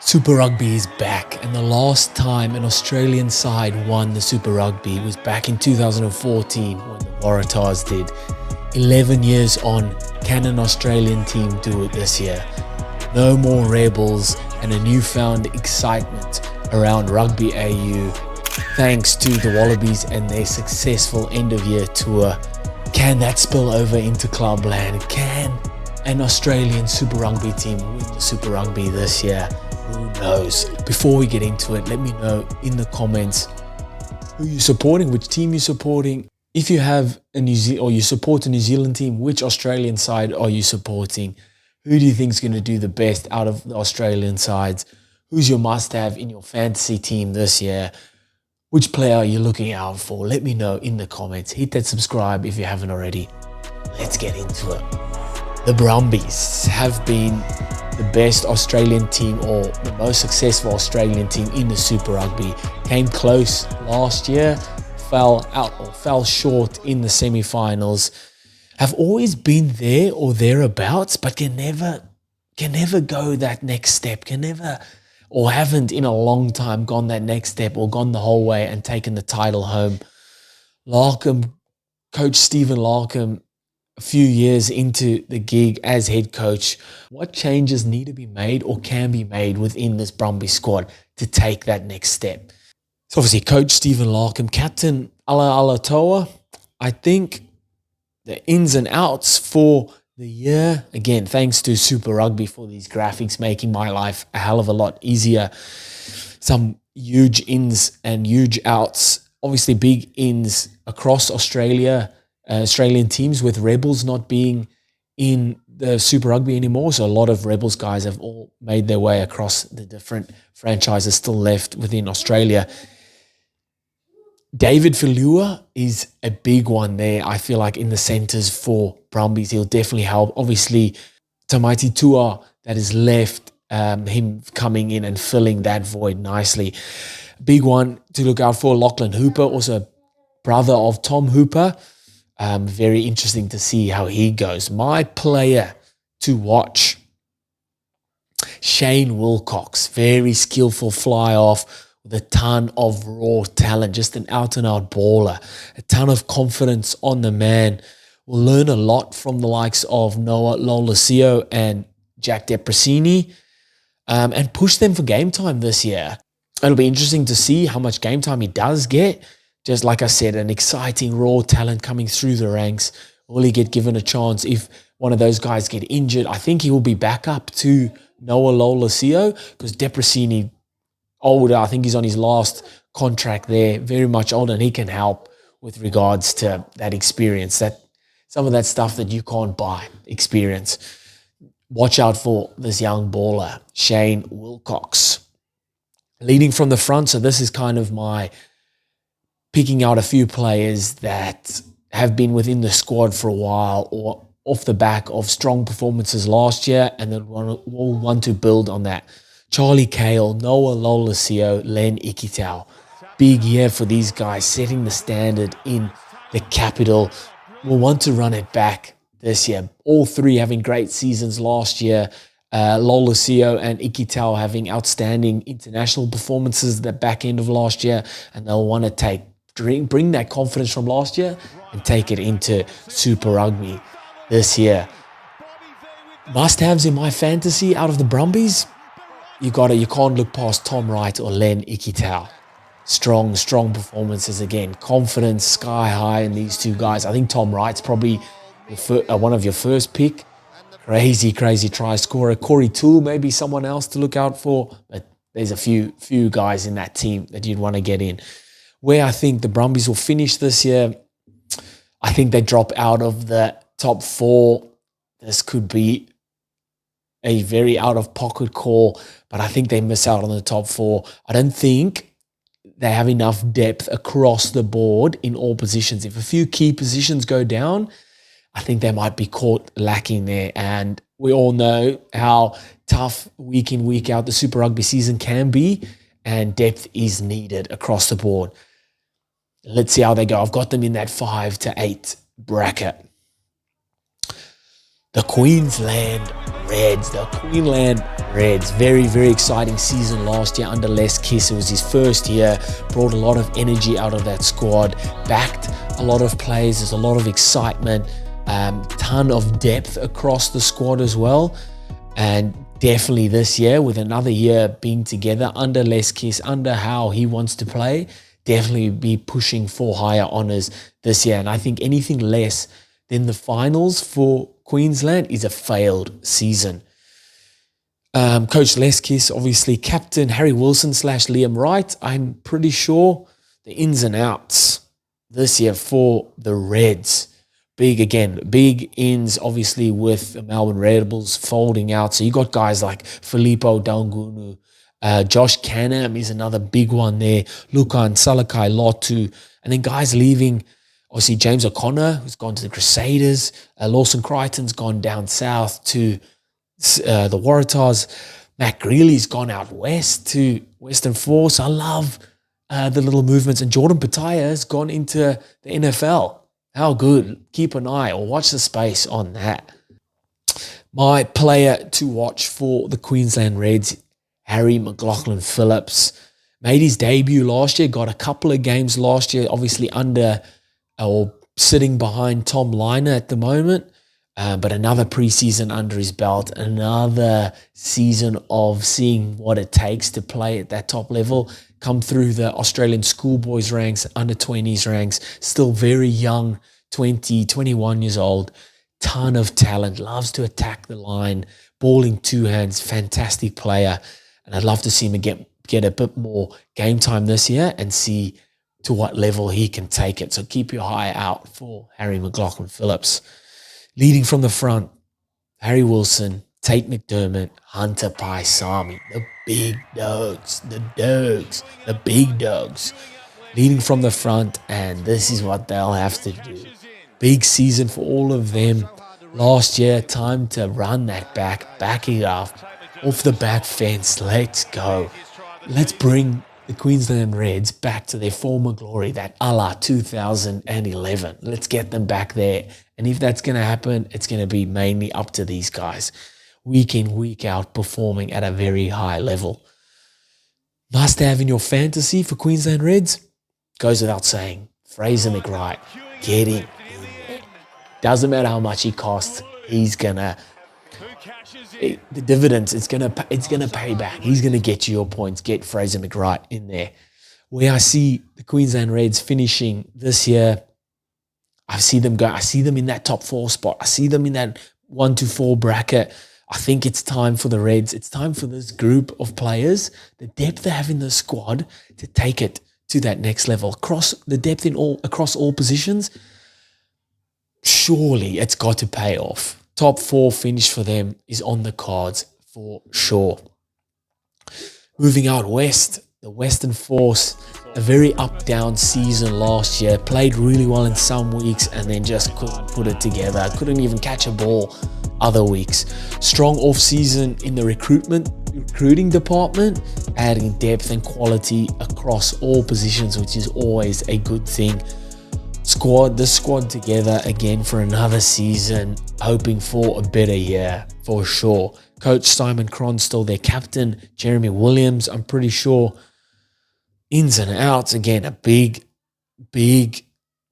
Super Rugby is back, and the last time an Australian side won the Super Rugby was back in 2014 when the Waratahs did. 11 years on, can an Australian team do it this year? No more Rebels and a newfound excitement around Rugby AU thanks to the Wallabies and their successful end-of-year tour. Can that spill over into clubland? Can an Australian Super Rugby team win the Super Rugby this year? Who knows? Before we get into it, let me know in the comments who you're supporting, which team you're supporting. If you have a you support a New Zealand team, which Australian side are you supporting? Who do you think is going to do the best out of the Australian sides? Who's your must-have in your fantasy team this year? Which player are you looking out for? Let me know in the comments. Hit that subscribe if you haven't already. Let's get into it. The Brumbies have been the best Australian team or the most successful Australian team in the Super Rugby. Came close last year, fell short in the semi-finals. Have always been there or thereabouts, but can never go that next step. Or haven't in a long time gone that next step or gone the whole way and taken the title home. Coach Stephen Larkham, a few years into the gig as head coach, what changes need to be made or can be made within this Brumbies squad to take that next step? So obviously Coach Stephen Larkham, Captain Ala Alatoa, I think the ins and outs for the year, again, thanks to Super Rugby for these graphics, making my life a hell of a lot easier. Some huge ins and huge outs, obviously big ins across Australia, Australian teams with Rebels not being in the Super Rugby anymore. So a lot of Rebels guys have all made their way across the different franchises still left within Australia. David Filua is a big one there, I feel like, in the centres for Brumbies. He'll definitely help. Obviously, Tamaiti Tua, that is left, him coming in and filling that void nicely. Big one to look out for, Lachlan Hooper, also brother of Tom Hooper. Very interesting to see how he goes. My player to watch, Shane Wilcox, very skillful fly-off with a ton of raw talent, just an out-and-out baller, a ton of confidence on the man. We'll learn a lot from the likes of Noah Lolesio and Jack Depressini and push them for game time this year. It'll be interesting to see how much game time he does get. Just like I said, an exciting raw talent coming through the ranks. Will he get given a chance if one of those guys get injured? I think he will be back up to Noah Lolesio because Depressini, older, I think he's on his last contract there, very much older, and he can help with regards to that experience, that some of that stuff that you can't buy, experience. Watch out for this young baller, Shane Wilcox. Leading from the front, so this is kind of my picking out a few players that have been within the squad for a while or off the back of strong performances last year and then will want to build on that. Charlie Cale, Noah Lolesio, Len Ikitau. Big year for these guys, setting the standard in the capital. We'll want to run it back this year. All three having great seasons last year. Lolesio and Ikitau having outstanding international performances at the back end of last year, and they'll want to bring that confidence from last year and take it into Super Rugby this year. Must-haves in my fantasy out of the Brumbies, you can't look past Tom Wright or Len Ikitau. Strong performances again. Confidence sky high in these two guys. I think Tom Wright's probably one of your first pick. Crazy try scorer. Corey Toole, maybe someone else to look out for. But there's a few guys in that team that you'd want to get in. Where I think the Brumbies will finish this year, I think they drop out of the top four. This could be a very out-of-pocket call, but I think they miss out on the top four. I don't think they have enough depth across the board in all positions. If a few key positions go down, I think they might be caught lacking there. And we all know how tough week in, week out the Super Rugby season can be, and depth is needed across the board. Let's see how they go. I've got them in that 5 to 8 bracket. the Queensland Reds. The Queensland Reds. Very, very exciting season last year under Les Kiss. It was his first year. Brought a lot of energy out of that squad. Backed a lot of players. There's a lot of excitement. Ton of depth across the squad as well. And definitely this year, with another year being together under Les Kiss, under how he wants to play, definitely be pushing for higher honours this year. And I think anything less than the finals for Queensland is a failed season. Coach Les Kiss, obviously captain Harry Wilson / Liam Wright. I'm pretty sure the ins and outs this year for the Reds. Big ins, obviously, with the Melbourne Rebels folding out. So you got guys like Filippo Daungunu, Josh Canham is another big one there, Lukan Salakai Lotu, and then guys leaving, obviously James O'Connor, who's gone to the Crusaders, Lawson Crichton's gone down south to the Waratahs, Matt Greeley's gone out west to Western Force. I love the little movements, and Jordan Pataya has gone into the NFL. How good. Keep an eye or watch the space on that. My player to watch for the Queensland Reds, Harry McLaughlin-Phillips. Made his debut last year, got a couple of games last year, obviously under or sitting behind Tom Liner at the moment. But another preseason under his belt, another season of seeing what it takes to play at that top level, come through the Australian schoolboys ranks, under 20s ranks, still very young, 20, 21 years old, ton of talent, loves to attack the line, balling two hands, fantastic player. And I'd love to see him get a bit more game time this year and see to what level he can take it. So keep your eye out for Harry McLaughlin-Phillips. Leading from the front, Harry Wilson, Tate McDermott, Hunter Paisami, the big dogs, the big dogs. Leading from the front, and this is what they'll have to do. Big season for all of them. Last year, time to run that back it up, off the back fence. Let's go. Let's bring the Queensland Reds back to their former glory, that a la 2011. Let's get them back there. And if that's going to happen, it's going to be mainly up to these guys. Week in, week out, performing at a very high level. Must have in your fantasy for Queensland Reds? Goes without saying. Fraser McWright, get him in there. Doesn't matter how much he costs, he's going to... The dividends, it's gonna pay back. He's gonna get you your points. Get Fraser McWright in there. Where I see the Queensland Reds finishing this year, I see them in that top 4 spot. I see them in that 1 to 4 bracket. I think it's time for the Reds. It's time for this group of players, the depth they have in the squad, to take it to that next level. Across all positions, surely it's got to pay off. Top 4 finish for them is on the cards for sure. Moving out west, the Western Force, a very up-down season last year. Played really well in some weeks and then just couldn't put it together. Couldn't even catch a ball other weeks. Strong off-season in the recruiting department, adding depth and quality across all positions, which is always a good thing. The squad together again for another season, hoping for a better year for sure. Coach Simon Cron still their captain. Jeremy Williams, I'm pretty sure, ins and outs. Again, a big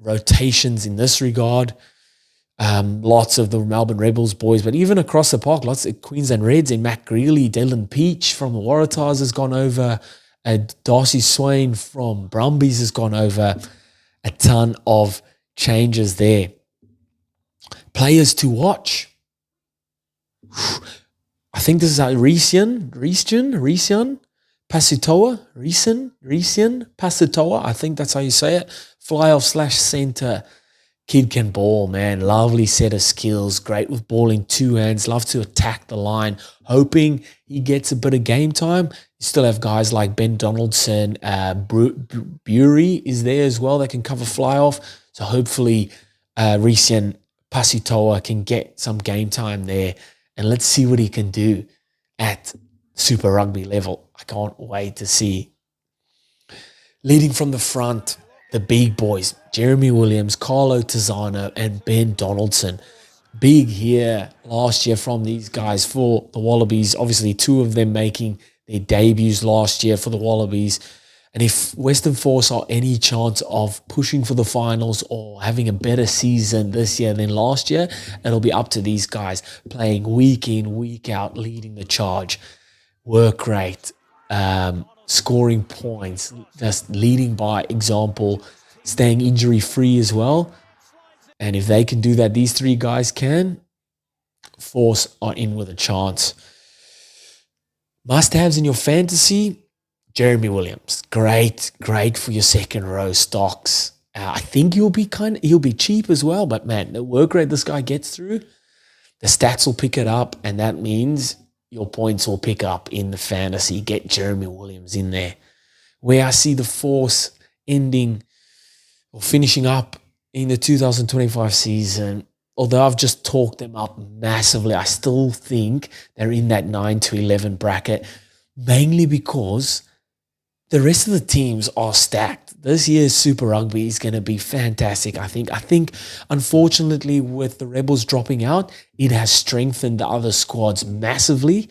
rotations in this regard. Lots of the Melbourne Rebels boys, but even across the park, lots of Queensland Reds in Matt Greeley, Dylan Peach from the Waratahs has gone over. Darcy Swain from Brumbies has gone over. A ton of changes there. Players to watch. I think this is Recian Pasitoa. I think that's how you say it. Fly off / center. Kid can ball, man. Lovely set of skills. Great with ball in two hands. Love to attack the line. Hoping he gets a bit of game time. You still have guys like Ben Donaldson. Bury is there as well that can cover fly off. So hopefully Recian Pasitoa can get some game time there. And let's see what he can do at Super Rugby level. I can't wait to see. Leading from the front, the big boys, Jeremy Williams, Carlo Tizzano, and Ben Donaldson. big here last year from these guys for the Wallabies. Obviously, two of them making their debuts last year for the Wallabies. And if Western Force are any chance of pushing for the finals or having a better season this year than last year, it'll be up to these guys playing week in, week out, leading the charge. Work rate, scoring points, just leading by example, staying injury free as well. And if they can do that, these three guys can, Force are in with a chance. Must-haves in your fantasy, Jeremy Williams. Great for your second row stocks. I think he'll be cheap as well, but man, the work rate this guy gets through, the stats will pick it up, and that means your points will pick up in the fantasy. Get Jeremy Williams in there. Where I see the Force ending or finishing up in the 2025 season, although I've just talked them up massively, I still think they're in that 9 to 11 bracket, mainly because the rest of the teams are stacked. This year's Super Rugby is going to be fantastic, I think. I think, unfortunately, with the Rebels dropping out, it has strengthened the other squads massively.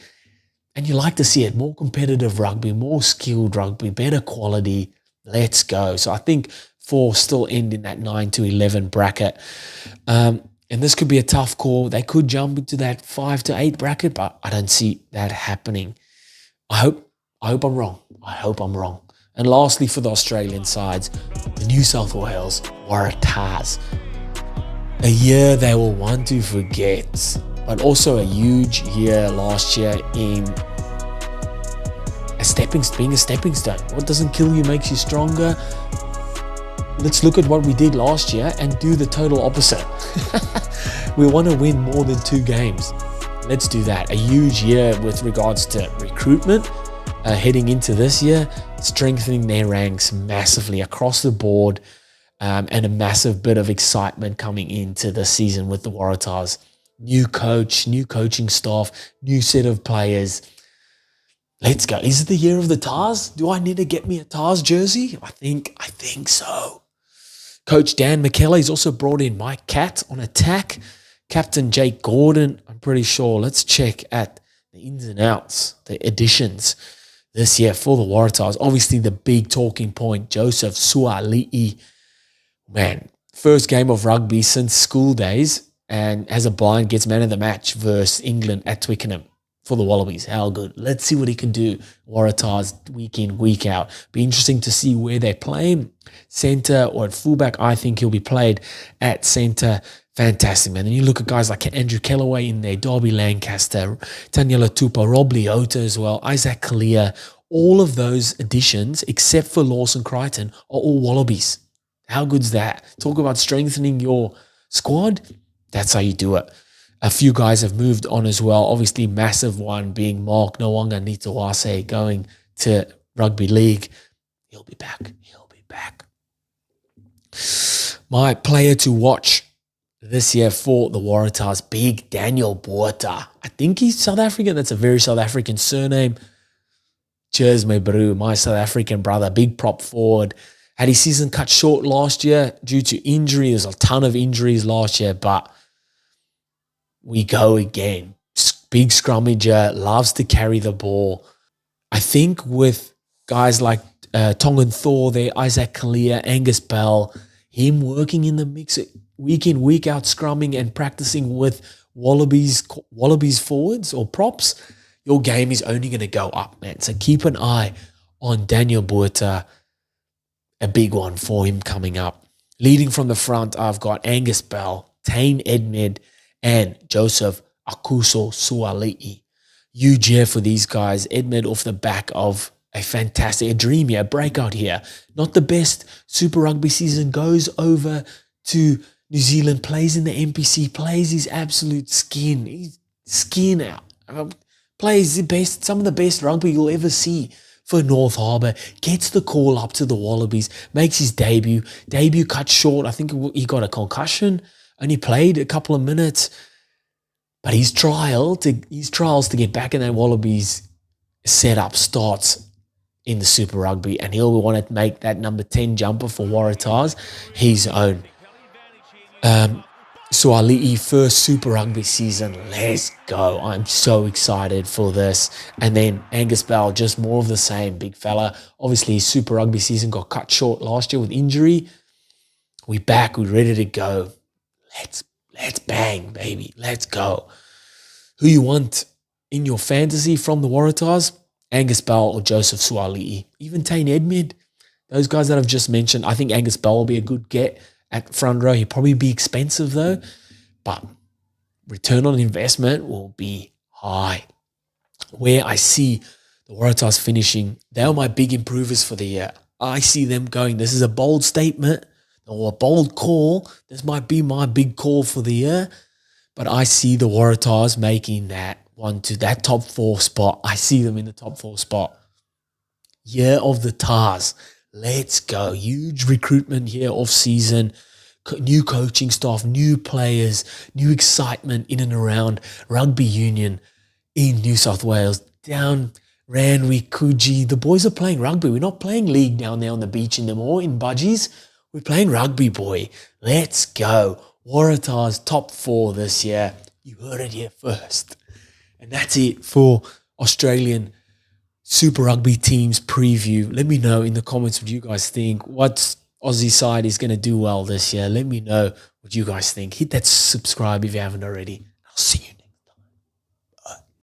And you like to see it. More competitive rugby, more skilled rugby, better quality. Let's go. So I think Force still end in that 9 to 11 bracket. And this could be a tough call. They could jump into that 5 to 8 bracket, but I don't see that happening. I hope I'm wrong. I hope I'm wrong. And lastly, for the Australian sides, the New South Wales Waratahs. A year they will want to forget, but also a huge year last year in being a stepping stone. What doesn't kill you makes you stronger. Let's look at what we did last year and do the total opposite. We want to win more than 2 games. Let's do that. A huge year with regards to recruitment. Heading into this year, strengthening their ranks massively across the board, and a massive bit of excitement coming into the season with the Waratahs. New coach, new coaching staff, new set of players. Let's go. Is it the year of the Tars? Do I need to get me a Tars jersey? I think so. Coach Dan McKellay's also brought in Mike Catt on attack. Captain Jake Gordon, I'm pretty sure. Let's check at the ins and outs, the additions this year for the Waratahs. Obviously, the big talking point, Joseph Suali'i. Man, first game of rugby since school days, and as a blind gets man of the match versus England at Twickenham for the Wallabies. How good. Let's see what he can do. Waratahs week in, week out. Be interesting to see where they play him. Centre or at fullback, I think he'll be played at centre. Fantastic, man. And you look at guys like Andrew Kellaway in there, Darby Lancaster, Taniela Tupa, Rob Leota as well, Isaac Kalia. All of those additions, except for Lawson Crichton, are all Wallabies. How good's that? Talk about strengthening your squad. That's how you do it. A few guys have moved on as well. Obviously, massive one being Mark Nwanga Nitawase going to Rugby League. He'll be back. My player to watch this year for the Waratahs, big Daniel Botha. I think he's South African. That's a very South African surname. Cheers, my bro, my South African brother, big prop forward. Had his season cut short last year due to injury. There's a ton of injuries last year, but we go again. Big scrummager, loves to carry the ball. I think with guys like Tongan Thor there, Isaac Kalia, Angus Bell, him working in the mix week in, week out, scrumming and practicing with Wallabies forwards or props, your game is only going to go up, man. So keep an eye on Daniel Botha, a big one for him coming up. Leading from the front, I've got Angus Bell, Tane Edmed, and Joseph Akuso Suali'i. Huge year for these guys. Edmed off the back of a dream year, breakout here. Not the best Super Rugby season, goes over to New Zealand, plays in the NPC, plays his absolute skin. He's skin out. Plays some of the best rugby you'll ever see for North Harbour. Gets the call up to the Wallabies, makes his debut. Debut cut short. I think he got a concussion. Only played a couple of minutes. But his trials to get back in that Wallabies setup starts in the Super Rugby, and he'll want to make that number 10 jumper for Waratahs his own. Suali'i first Super Rugby season. Let's go. I'm so excited for this. And then Angus Bell, just more of the same, big fella. Obviously, his Super Rugby season got cut short last year with injury. We back. We're ready to go. Let's bang, baby. Let's go. Who you want in your fantasy from the Waratahs? Angus Bell or Joseph Suali'i. Even Tane Edmund. Those guys that I've just mentioned, I think Angus Bell will be a good get at front row. He'll probably be expensive though, but return on investment will be high. Where I see the Waratahs finishing, they are my big improvers for the year. I see them going, this is a bold statement or a bold call. This might be my big call for the year, but I see the Waratahs making that one to that top 4 spot. I see them in the top 4 spot. Year of the Tars. Let's go. Huge recruitment here off season. New coaching staff, new players, new excitement in and around rugby union in New South Wales. Down Ranwy, Coogee. The boys are playing rugby. We're not playing league down there on the beach anymore in Budgies. We're playing rugby, boy. Let's go. Waratahs top 4 this year. You heard it here first. And that's it for Australian Super Rugby teams preview. Let me know in the comments what you guys think. What Aussie side is going to do well this year? Let me know what you guys think. Hit that subscribe if you haven't already. I'll see you